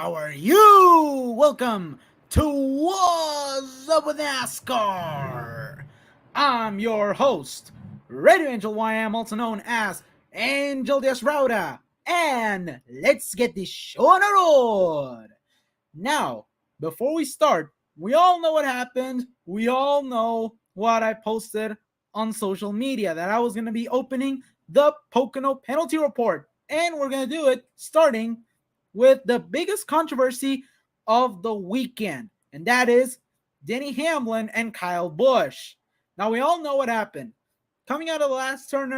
How are you? Welcome to Wassup with NASCAR. I'm your host, Radio Angel YM, also known as Angel Rauda, and let's get this show on the road. Now, before we start, we all know what happened. We all know what I posted on social media, that I was going to be opening the Pocono penalty report. And we're going to do it starting with the biggest controversy of the weekend, and that is Denny Hamlin and Kyle Busch. Now, we all know what happened. Coming out of the last turn,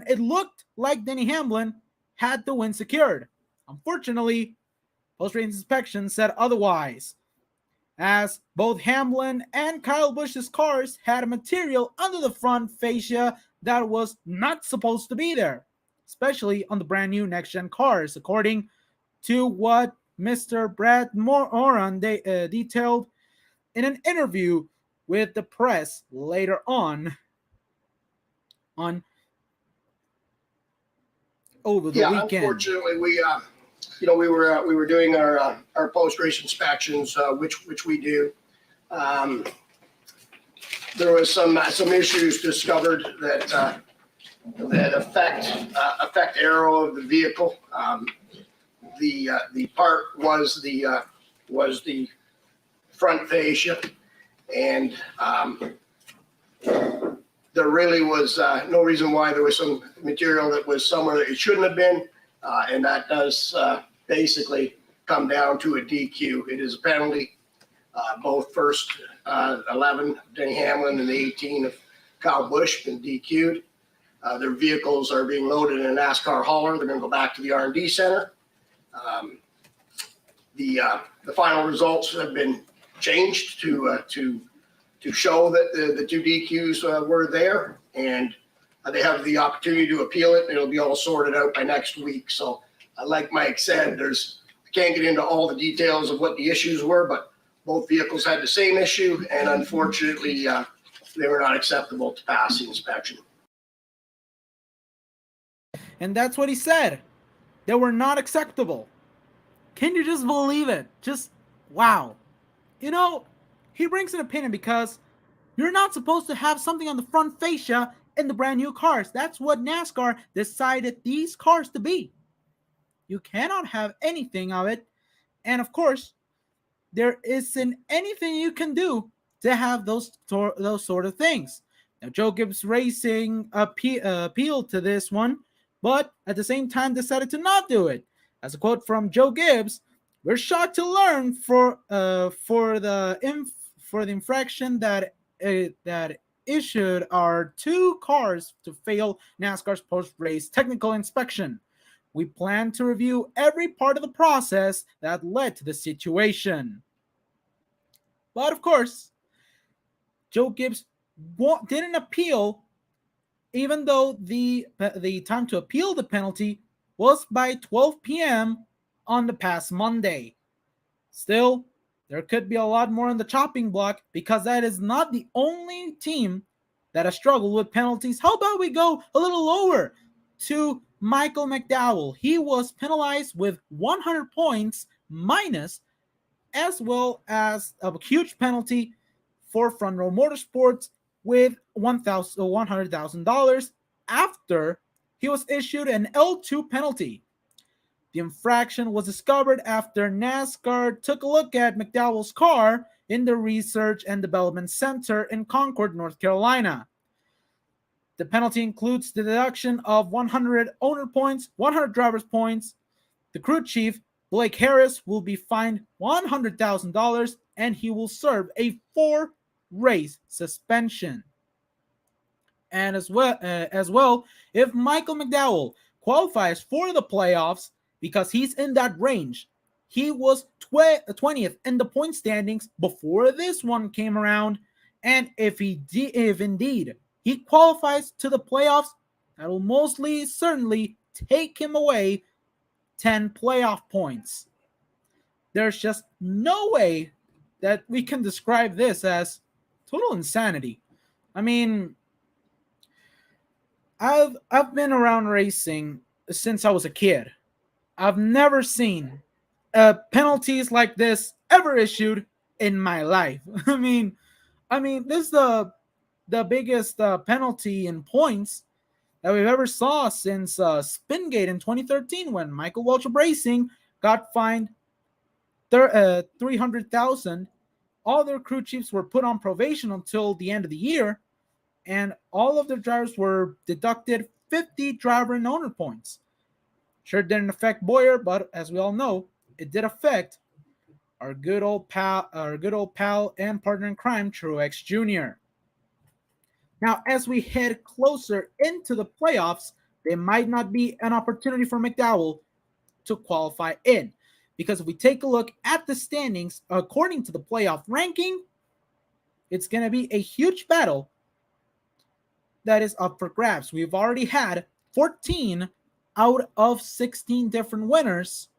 it looked like Denny Hamlin had the win secured. Unfortunately, post-race inspection said otherwise, as both Hamlin and Kyle Busch's cars had a material under the front fascia that was not supposed to be there, especially on the brand new next-gen cars, according to what Mr. Brad Moran detailed in an interview with the press later on over the weekend. Unfortunately, we were doing our post race inspections, which we do. There was some issues discovered that affect aero of the vehicle. The part was the front fascia, and there really was no reason why there was some material that was somewhere that it shouldn't have been, and that does basically come down to a DQ. It is a penalty. Both first 11, Denny Hamlin, and the 18 of Kyle Busch been DQ'd. Their vehicles are being loaded in a NASCAR hauler. They're going to go back to the R&D center. The final results have been changed to show that the two DQs were there, and they have the opportunity to appeal it, and it'll be all sorted out by next week. So, like Mike said, I can't get into all the details of what the issues were, but both vehicles had the same issue, and unfortunately, they were not acceptable to pass the inspection. And that's what he said. They were not acceptable. Can you just believe it? Just, wow. You know, he brings an opinion because you're not supposed to have something on the front fascia in the brand new cars. That's what NASCAR decided these cars to be. You cannot have anything of it. And of course, there isn't anything you can do to have those sort of things. Now, Joe Gibbs Racing appealed to this one, but at the same time decided to not do it. As a quote from Joe Gibbs, "We're shocked to learn for the infraction that issued our two cars to fail NASCAR's post-race technical inspection. We plan to review every part of the process that led to the situation." But of course, Joe Gibbs didn't appeal, even though the time to appeal the penalty was by 12 p.m. on the past Monday. Still, there could be a lot more on the chopping block, because that is not the only team that has struggled with penalties. How about we go a little lower to Michael McDowell? He was penalized with 100 points minus, as well as a huge penalty for Front Row Motorsports with $100,000 after he was issued an L2 penalty. The infraction was discovered after NASCAR took a look at McDowell's car in the Research and Development Center in Concord, North Carolina. The penalty includes the deduction of 100 owner points, 100 driver's points. The crew chief, Blake Harris, will be fined $100,000, and he will serve a 4-race suspension. And as well, if Michael McDowell qualifies for the playoffs, because he's in that range, he was 20th in the point standings before this one came around, and if indeed he qualifies to the playoffs, that will mostly certainly take him away 10 playoff points. There's just no way that we can describe this as total insanity. I mean, I've been around racing since I was a kid. I've never seen penalties like this ever issued in my life. This is the biggest penalty in points that we've ever saw since Spingate in 2013, when Michael Waltrip Racing got fined 300,000. All their crew chiefs were put on probation until the end of the year, and all of their drivers were deducted 50 driver and owner points. Sure didn't affect Boyer, but as we all know, it did affect our good old pal and partner in crime, Truex Jr. Now, as we head closer into the playoffs, there might not be an opportunity for McDowell to qualify in. Because if we take a look at the standings, according to the playoff ranking, it's going to be a huge battle that is up for grabs. We've already had 14 out of 16 different winners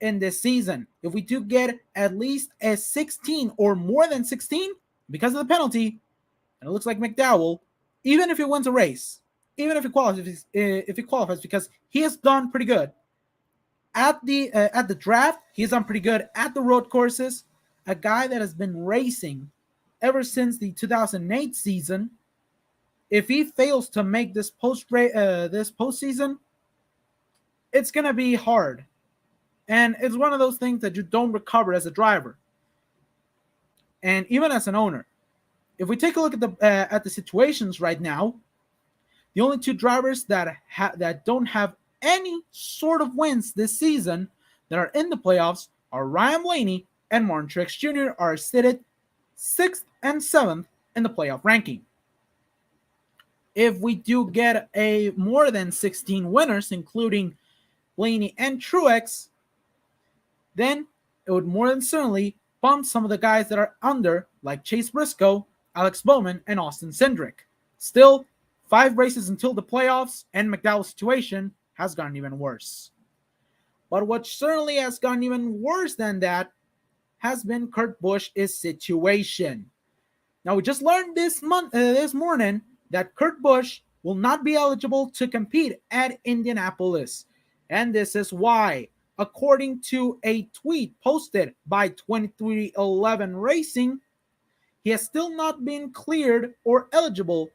in this season. If we do get at least a 16 or more than 16 because of the penalty, and it looks like McDowell, even if he wins a race, even if he qualifies, because he has done pretty good at the draft, he has done pretty good at the road courses. A guy that has been racing ever since the 2008 season. If he fails to make this postseason, it's gonna be hard, and it's one of those things that you don't recover as a driver, and even as an owner. If we take a look at the situations right now, the only two drivers that don't have any sort of wins this season that are in the playoffs are Ryan Blaney and Martin Truex Jr. are seated 6th and 7th in the playoff ranking. If we do get a more than 16 winners, including Blaney and Truex, then it would more than certainly bump some of the guys that are under, like Chase Briscoe, Alex Bowman, and Austin Cindric. Still, 5 races until the playoffs, and McDowell's situation has gotten even worse. But what certainly has gotten even worse than that has been Kurt Busch's situation. Now, we just learned this morning that Kurt Busch will not be eligible to compete at Indianapolis. And this is why, according to a tweet posted by 2311 Racing, he has still not been cleared or eligible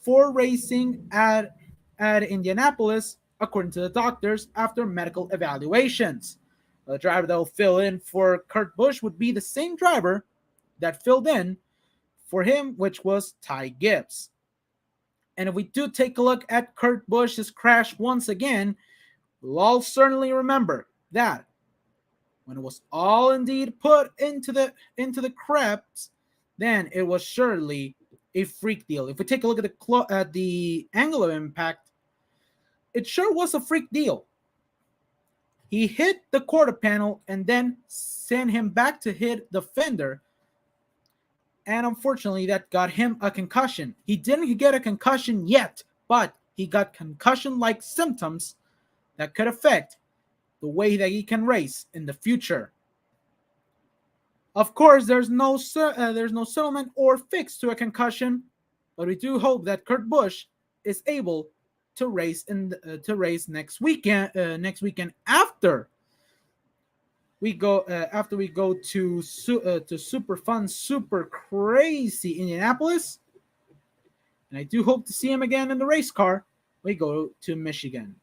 for racing at Indianapolis, according to the doctors, after medical evaluations. The driver that will fill in for Kurt Busch would be the same driver that filled in for him, which was Ty Gibbs. And if we do take a look at Kurt Busch's crash once again, we'll all certainly remember that when it was all indeed put into the craps, then it was surely a freak deal. If we take a look at the angle of impact, it sure was a freak deal. He hit the quarter panel and then sent him back to hit the fender. And unfortunately, that got him a concussion. He didn't get a concussion yet, but he got concussion-like symptoms that could affect the way that he can race in the future. Of course, there's no settlement or fix to a concussion, but we do hope that Kurt Busch is able to race next weekend. After we go to super fun, super crazy Indianapolis, and I do hope to see him again in the race car. We go to Michigan.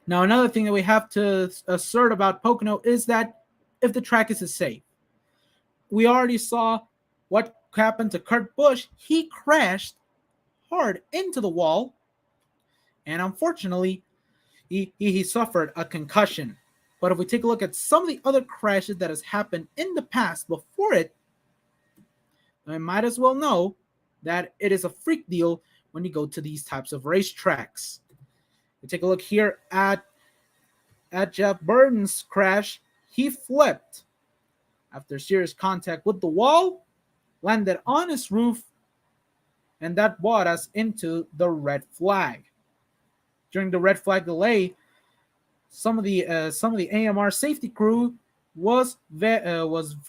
Now, another thing that we have to assert about Pocono is that if the track is safe, we already saw what happened to Kurt Busch. He crashed hard into the wall, and unfortunately, he suffered a concussion. But if we take a look at some of the other crashes that has happened in the past before it, I might as well know that it is a freak deal when you go to these types of racetracks. We take a look here at Jeff Burton's crash. He flipped after serious contact with the wall, landed on his roof, and that brought us into the red flag. During the red flag delay, some of the AMR safety crew was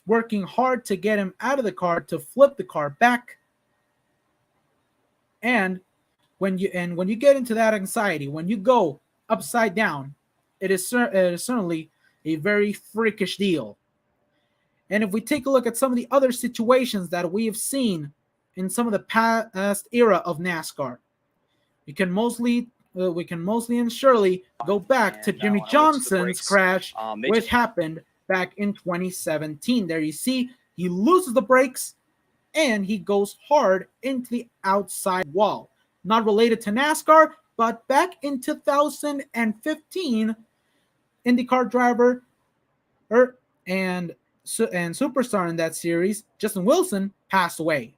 working hard to get him out of the car to flip the car back. And when you get into that anxiety, when you go upside down, it is certainly A very freakish deal. And if we take a look at some of the other situations that we have seen in some of the past era of NASCAR, we can mostly and surely go back to Jimmy Johnson's crash, which happened back in 2017. There you see, he loses the brakes and he goes hard into the outside wall. Not related to NASCAR, but back in 2015, IndyCar driver and superstar in that series, Justin Wilson, passed away.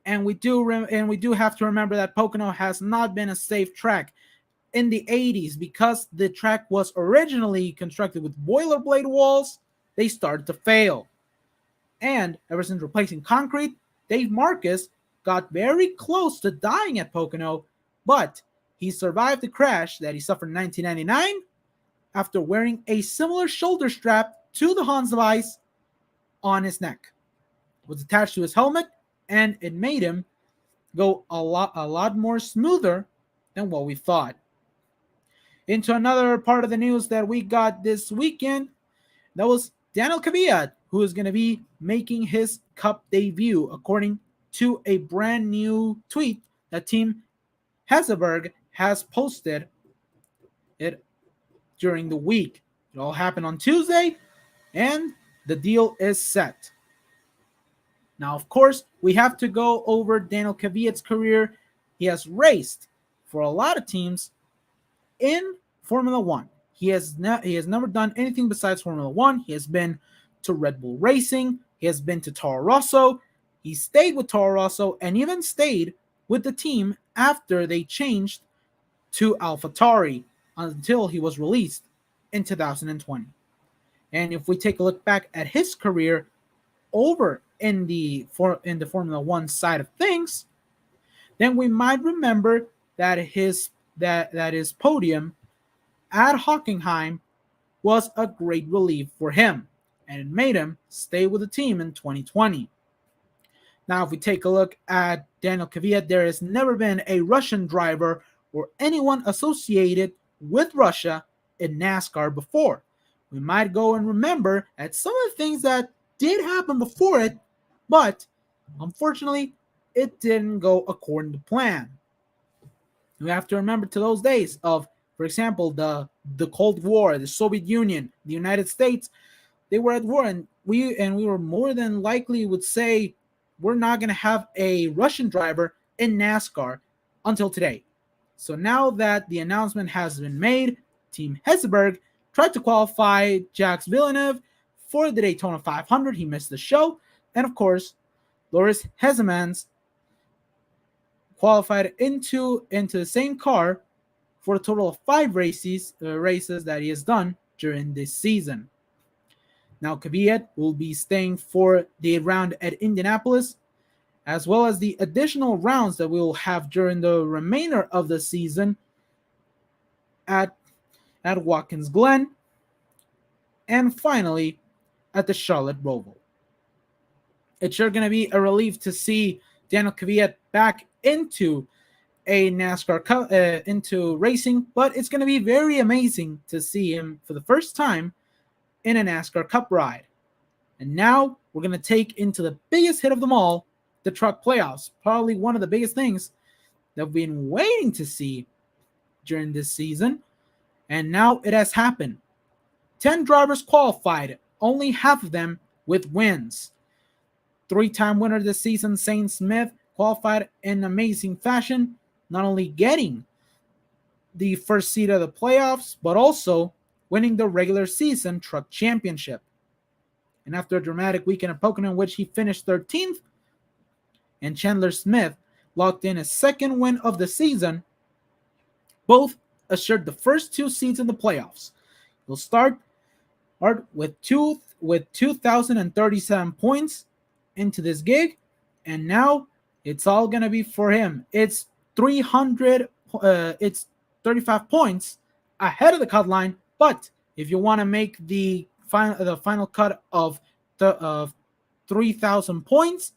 And we do have to remember that Pocono has not been a safe track in the 80s because the track was originally constructed with boilerplate walls. They started to fail. And ever since replacing concrete, Dave Marcus got very close to dying at Pocono, but he survived the crash that he suffered in 1999 after wearing a similar shoulder strap to the Hans device on his neck. It was attached to his helmet, and it made him go a lot more smoother than what we thought. Into another part of the news that we got this weekend, that was Daniel Kvyat, who is going to be making his Cup debut, according to a brand new tweet that Team Hesseberg has posted it during the week. It all happened on Tuesday, and the deal is set. Now, of course, we have to go over Daniel Kvyat's career. He has raced for a lot of teams in Formula One. He has never done anything besides Formula One. He has been to Red Bull Racing. He has been to Toro Rosso. He stayed with Toro Rosso and even stayed with the team after they changed to AlphaTauri until he was released in 2020. And if we take a look back at his career over in the Formula One side of things, then we might remember that his podium at Hockenheim was a great relief for him, and it made him stay with the team in 2020. Now, if we take a look at Daniel Kvyat, there has never been a Russian driver or anyone associated with Russia in NASCAR before. We might go and remember at some of the things that did happen before it, but unfortunately, it didn't go according to plan. We have to remember to those days of, for example, the Cold War, the Soviet Union, the United States. They were at war, and we were more than likely would say we're not going to have a Russian driver in NASCAR until today. So now that the announcement has been made, Team Hesseberg tried to qualify Jacques Villeneuve for the Daytona 500. He missed the show, and of course, Loris Hezemans qualified into the same car for a total of 5 races that he has done during this season. Now, Kvyat will be staying for the round at Indianapolis, as well as the additional rounds that we will have during the remainder of the season at Watkins Glen, and finally at the Charlotte Roval. It's sure going to be a relief to see Daniel Kvyat back into a NASCAR Cup, into racing, but it's going to be very amazing to see him for the first time in a NASCAR Cup ride. And now we're going to take into the biggest hit of them all, the truck playoffs. Probably one of the biggest things that we've been waiting to see during this season. And now it has happened. 10 drivers qualified, only half of them with wins. 3-time winner this season, Zane Smith, qualified in amazing fashion, not only getting the first seed of the playoffs, but also winning the regular season truck championship. And after a dramatic weekend at Pocono in which he finished 13th, and Chandler Smith locked in his second win of the season, both assured the first 2 seeds in the playoffs. He'll start with 2,037 points into this gig, and now it's all going to be for him. It's 35 points ahead of the cut line, but if you want to make the final cut of 3,000 points,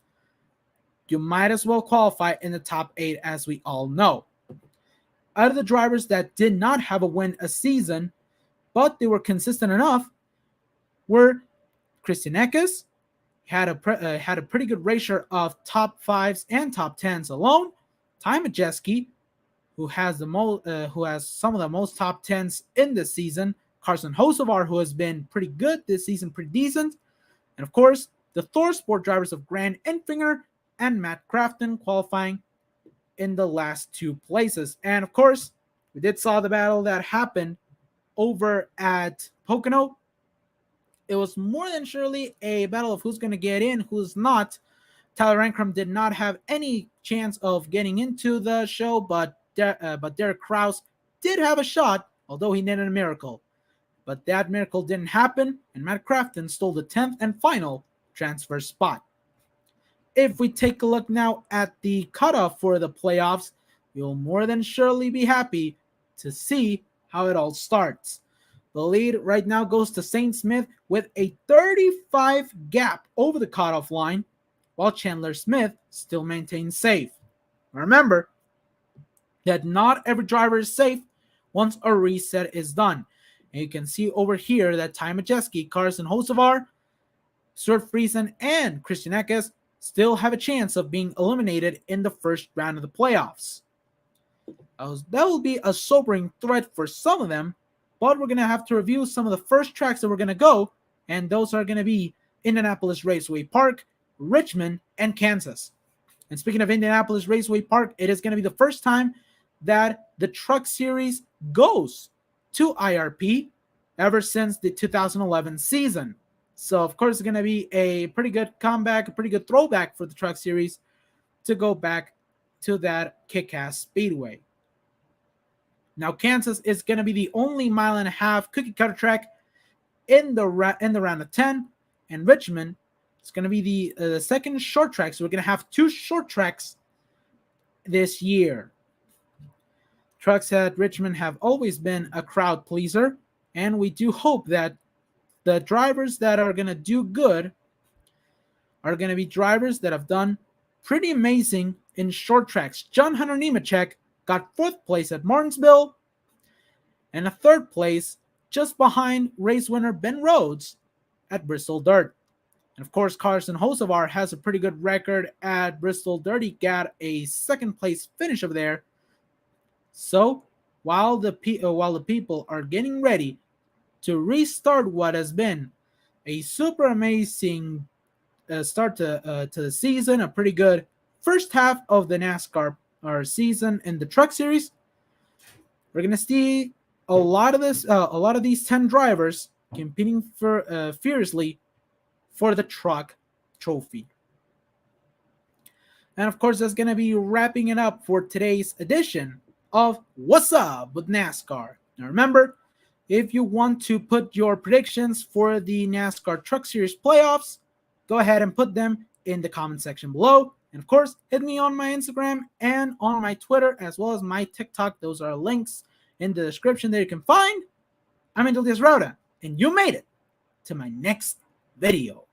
you might as well qualify in the top 8, as we all know. Out of the drivers that did not have a win a season, but they were consistent enough, were Christian Eckes, had a pretty good ratio of top 5s and top 10s alone. Ty Majeski, who has some of the most top 10s in this season. Carson Hocevar, who has been pretty good this season, pretty decent. And of course, the Thor Sport drivers of Grant Enfinger and Matt Crafton qualifying in the last 2 places. And of course, we did saw the battle that happened over at Pocono. It was more than surely a battle of who's going to get in, who's not. Tyler Ankrum did not have any chance of getting into the show, but Derek Kraus did have a shot, although he needed a miracle. But that miracle didn't happen, and Matt Crafton stole the 10th and final transfer spot. If we take a look now at the cutoff for the playoffs, you'll more than surely be happy to see how it all starts. The lead right now goes to Saint Smith with a 35 gap over the cutoff line, while Chandler Smith still maintains safe. Remember that not every driver is safe once a reset is done. And you can see over here that Ty Majeski, Carson Hocevar, Stuart Friesen, and Christian Eckes still have a chance of being eliminated in the first round of the playoffs. That will be a sobering threat for some of them, but we're going to have to review some of the first tracks that we're going to go, and those are going to be Indianapolis Raceway Park, Richmond, and Kansas. And speaking of Indianapolis Raceway Park, it is going to be the first time that the Truck Series goes to IRP ever since the 2011 season. So, of course, it's going to be a pretty good comeback, a pretty good throwback for the Truck Series to go back to that kick-ass speedway. Now, Kansas is going to be the only mile-and-a-half cookie-cutter track in the round of 10, and Richmond is going to be the second short track, so we're going to have 2 short tracks this year. Trucks at Richmond have always been a crowd pleaser, and we do hope that the drivers that are going to do good are going to be drivers that have done pretty amazing in short tracks. John Hunter Nemechek got 4th place at Martinsville and a 3rd place just behind race winner Ben Rhodes at Bristol Dirt. And of course, Carson Hocevar has a pretty good record at Bristol Dirt. He got a 2nd place finish over there. So while the people are getting ready to restart what has been a super amazing start to the season, a pretty good first half of the NASCAR season in the Truck Series, we're gonna see a lot of these 10 drivers competing fiercely for the Truck Trophy. And of course, that's gonna be wrapping it up for today's edition of What's Up with NASCAR. Now remember, if you want to put your predictions for the NASCAR Truck Series playoffs, go ahead and put them in the comment section below. And of course, hit me on my Instagram and on my Twitter, as well as my TikTok. Those are links in the description that you can find. I'm Angel Diaz Rauda, and you made it to my next video.